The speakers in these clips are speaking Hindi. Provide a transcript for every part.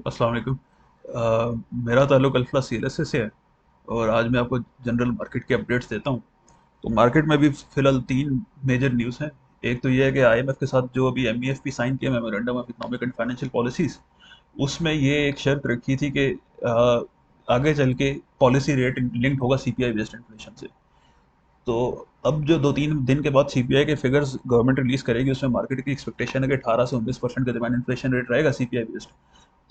अस्सलाम वालेकुम। मेरा ताल्लुक अल्फा सीएलएसए से है और आज मैं आपको जनरल मार्केट के अपडेट्स देता हूँ। तो मार्केट में भी फिलहाल तीन मेजर न्यूज़ हैं। एक तो ये है कि आईएमएफ के साथ जो अभी एमईएफ साइन किया, memorandum of economic and financial policies, उसमें ये एक शर्त रखी थी कि आगे चल के पॉलिसी रेट लिंक्ड होगा सीपीआई बेस्ड इन्फ्लेशन से। तो अब जो 2-3 दिन के बाद सीपीआई के फिगर्स गवर्नमेंट रिलीज करेगी, उसमें मार्केट की एक्सपेक्टेशन है कि 18 से 19% के दरमियान इन्फ्लेशन रेट रहेगा सीपीआई बेस्ड।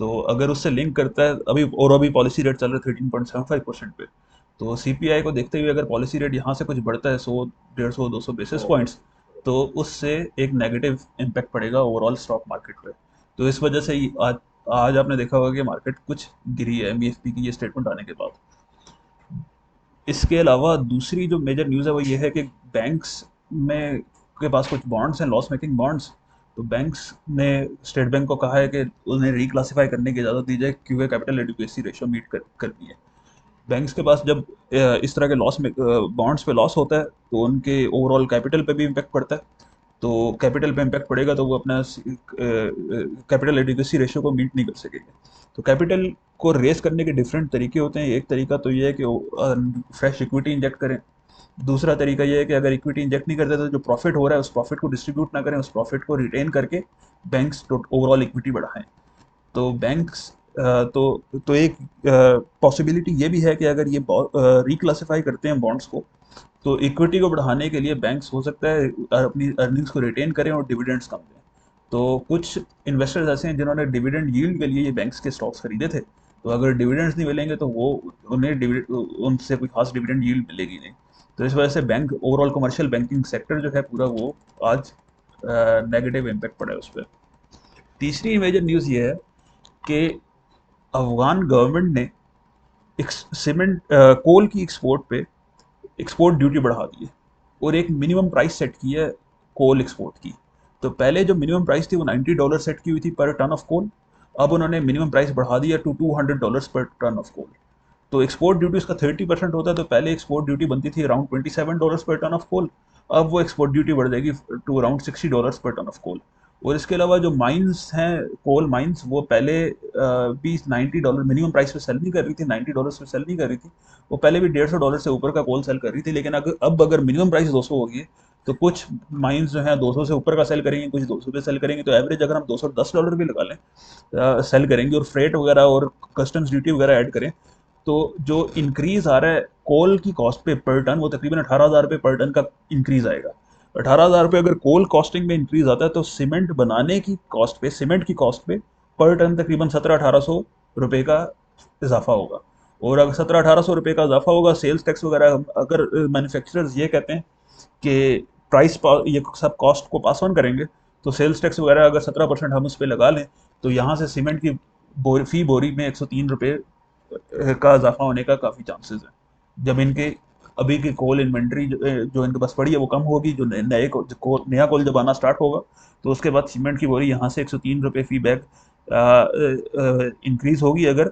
तो अगर उससे लिंक करता है अभी पॉलिसी रेट चल रहा है 13.75% पे। तो सीपीआई को देखते हुए अगर पॉलिसी रेट यहाँ से कुछ बढ़ता है 100, 150, 200 बेसिस पॉइंट्स, तो उससे एक नेगेटिव इम्पैक्ट पड़ेगा ओवरऑल स्टॉक मार्केट पे। तो इस वजह से आज आज आपने देखा होगा कि मार्केट कुछ गिरी है एमईएफपी की ये स्टेटमेंट आने के बाद। इसके अलावा दूसरी जो मेजर न्यूज़ है वो ये है कि बैंक्स में के पास कुछ बॉन्ड्स हैं, लॉस मेकिंग बॉन्ड्स। तो बैंक्स ने स्टेट बैंक को कहा है कि उन्हें रिक्लासीफाई करने की इजाज़त दी जाए क्योंकि कैपिटल एडिक्वेसी रेशियो मीट करनी है। बैंक्स के पास जब इस तरह के लॉस में बॉन्ड्स पे लॉस होता है तो उनके ओवरऑल कैपिटल पे भी इम्पैक्ट पड़ता है। तो कैपिटल पे इम्पैक्ट पड़ेगा तो वो अपना कैपिटल एडिक्वेसी रेशियो को मीट नहीं कर सकेंगे। तो कैपिटल को रेस करने के डिफरेंट तरीके होते हैं। एक तरीका तो ये है कि फ्रेश इक्विटी इंजेक्ट करें। दूसरा तरीका ये है कि अगर इक्विटी इंजेक्ट नहीं करते तो जो प्रॉफिट हो रहा है उस प्रॉफिट को डिस्ट्रीब्यूट ना करें, उस प्रॉफिट को रिटेन करके बैंक्स ओवरऑल इक्विटी बढ़ाएं। तो बैंक्स तो एक पॉसिबिलिटी ये भी है कि अगर ये रिक्लासिफाई करते हैं बॉन्ड्स को, तो इक्विटी को बढ़ाने के लिए बैंक्स हो सकता है अपनी अर्निंग्स को रिटेन करें और डिविडेंड्स कम दें। तो कुछ इन्वेस्टर्स ऐसे हैं जिन्होंने डिविडेंड यील्ड के लिए ये बैंक्स के स्टॉक्स खरीदे थे। तो अगर डिविडेंड्स नहीं मिलेंगे तो वो उन्हें उनसे कोई खास डिविडेंड यील्ड मिलेगी नहीं। तो इस वजह से bank overall commercial banking sector जो है पूरा वो आज नेगेटिव इम्पैक्ट पड़ा है उस पर। तीसरी मेजर न्यूज़ ये है कि अफगान गवर्नमेंट ने सीमेंट कोल की एक्सपोर्ट पे एक्सपोर्ट ड्यूटी बढ़ा दी है और एक मिनिमम प्राइस सेट की है कोल एक्सपोर्ट की। तो पहले जो मिनिमम प्राइस थी वो $90 सेट की हुई थी पर टन ऑफ कोल। अब उन्होंने मिनिमम प्राइस बढ़ा दिया टू $200 पर टन ऑफ कोल। तो एक्सपोर्ट ड्यूटी उसका 30% होता है, तो पहले एक्सपोर्ट ड्यूटी बनती थी अराउंड $27 पर टन ऑफ कोल। अब वो एक्सपोर्ट ड्यूटी बढ़ जाएगी टू अराउंड $60 पर टन ऑफ कोल। और इसके अलावा जो माइंस हैं, कोल माइंस, वो पहले भी $90 मिनिमम प्राइस पे सेल नहीं कर रही थी, $90 पे सेल नहीं कर रही थी। वो पहले भी $150 से ऊपर का कोल सेल कर रही थी, लेकिन अगर मिनिमम प्राइस 200 होगी है तो कुछ माइंस जो है 200 से ऊपर का सेल करेंगे, कुछ 200 पे सेल करेंगे। तो एवरेज अगर हम $210 भी लगा लें सेल करेंगे और फ्रेट वगैरह और कस्टम्स ड्यूटी वगैरह ऐड करें, तो जो इंक्रीज आ रहा है कोल की कॉस्ट पे पर टन वो तकरीबन 18,000 रुपये पर टन का इंक्रीज आएगा। 18,000 रुपये अगर कोल कॉस्टिंग में इंक्रीज आता है तो सीमेंट बनाने की कॉस्ट पे, सीमेंट की कॉस्ट पे पर टन तकरीबन 1700-1800 रुपये का इजाफा होगा। और अगर 1700-1800 रुपये का इजाफा होगा, सेल्स टैक्स वगैरह, अगर मैन्युफैक्चरर्स ये कहते हैं कि ये सब कॉस्ट को पास ऑन करेंगे, तो सेल्स टैक्स वगैरह अगर 17% हम उस पर लगा लें, तो यहाँ से सीमेंट की फी बोरी में 103 रुपये का इजाफा होने का काफ़ी चांसेस है। जब इनके अभी की कोल इन्वेंट्री जो इनके पास पड़ी है वो कम होगी, जो नया कोल जब आना स्टार्ट होगा, तो उसके बाद सीमेंट की बोरी यहाँ से 103 रुपये फी बैग इंक्रीज होगी। अगर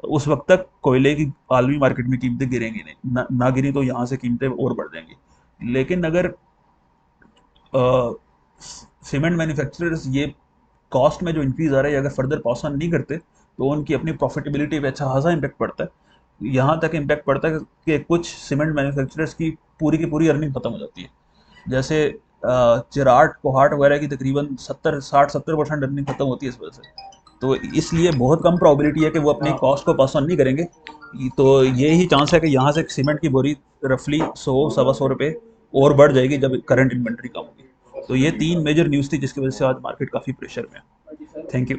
उस वक्त तक कोयले की आलमी मार्केट में कीमतें गिरेंगी नहीं, ना गिरी तो यहाँ से कीमतें और बढ़ जाएंगी। लेकिन अगर सीमेंट मैन्युफैक्चरर्स ये कॉस्ट में जो इंक्रीज आ रहा है अगर फर्दर पास ऑन नहीं करते, तो उनकी अपनी प्रॉफिटेबिलिटी पे अच्छा खासा इम्पैक्ट पड़ता है। यहाँ तक इम्पैक्ट पड़ता है कि कुछ सीमेंट मैन्युफैक्चरर्स की पूरी अर्निंग खत्म हो जाती है। जैसे चिराट कोहाट वगैरह की तकरीबन 70-60-70% अर्निंग खत्म होती है इस वजह से। तो इसलिए बहुत कम प्रोबेबिलिटी है कि वो अपनी कॉस्ट को पास ऑन नहीं करेंगे। तो ये ही चांस है कि यहाँ से सीमेंट की बोरी रफली 100-125 रुपये और बढ़ जाएगी जब करंट इन्वेंट्री कम होगी। तो ये तीन मेजर न्यूज़ थी जिसकी वजह से आज मार्केट काफ़ी प्रेशर में है। Thank you.